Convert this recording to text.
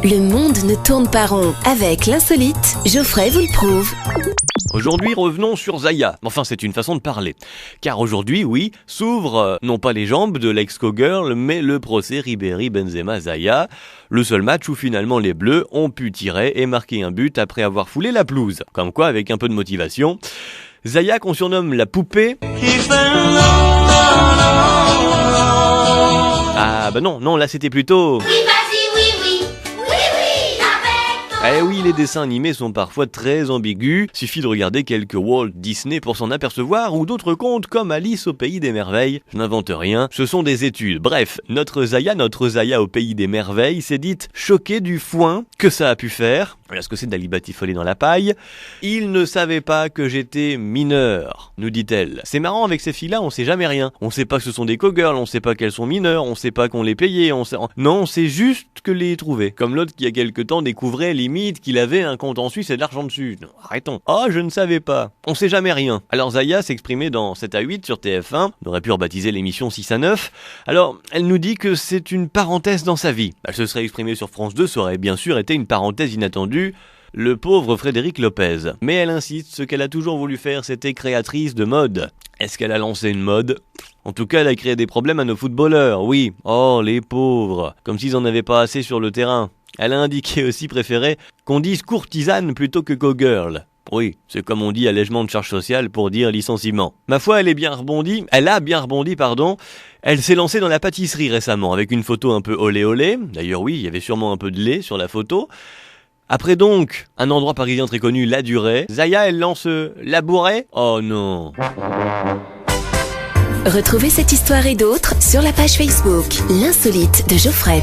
Le monde ne tourne pas rond. Avec l'insolite, Geoffrey vous le prouve. Aujourd'hui, revenons sur Zaya. Enfin, c'est une façon de parler. Car aujourd'hui, oui, s'ouvre non pas les jambes de l'ex-Cowgirl, mais le procès Ribéry-Benzema-Zaya. Le seul match où finalement les Bleus ont pu tirer et marquer un but après avoir foulé la pelouse. Comme quoi, avec un peu de motivation. Zaya, qu'on surnomme la poupée... Ah bah non, là c'était plutôt... Eh oui, les dessins animés sont parfois très ambigus, suffit de regarder quelques Walt Disney pour s'en apercevoir, ou d'autres contes comme Alice au Pays des Merveilles. Je n'invente rien, ce sont des études. Bref, notre Zaya au Pays des Merveilles s'est dite choquée du foin que ça a pu faire. Voilà ce que c'est d'aller batifoler dans la paille. Il ne savait pas que j'étais mineur, nous dit-elle. C'est marrant, avec ces filles-là, on sait jamais rien. On sait pas que ce sont des cowgirls, on sait pas qu'elles sont mineures, on sait pas qu'on les payait, Non, on sait juste que les trouver. Comme l'autre qui, il y a quelque temps, découvrait limite qu'il avait un compte en Suisse et de l'argent dessus. Non, arrêtons. Oh, je ne savais pas. On sait jamais rien. Alors Zaya s'exprimait dans 7 à 8 sur TF1. On aurait pu rebaptiser l'émission 6 à 9. Alors, elle nous dit que c'est une parenthèse dans sa vie. Elle se serait exprimée sur France 2, ça aurait bien sûr été une parenthèse inattendue. Le pauvre Frédéric Lopez. Mais elle insiste, ce qu'elle a toujours voulu faire, c'était créatrice de mode. Est-ce qu'elle a lancé une mode ? En tout cas, elle a créé des problèmes à nos footballeurs, oui. Oh, les pauvres. Comme s'ils en avaient pas assez sur le terrain. Elle a indiqué aussi préférer qu'on dise courtisane plutôt que cowgirl. Oui, c'est comme on dit allègement de charge sociale pour dire licenciement. Ma foi, elle a bien rebondi, Elle s'est lancée dans la pâtisserie récemment, avec une photo un peu olé olé. D'ailleurs oui, il y avait sûrement un peu de lait sur la photo. Après donc, un endroit parisien très connu, La Durée, Zaya, elle lance La Bourrée. Oh non. Retrouvez cette histoire et d'autres sur la page Facebook, l'insolite de Geoffrey.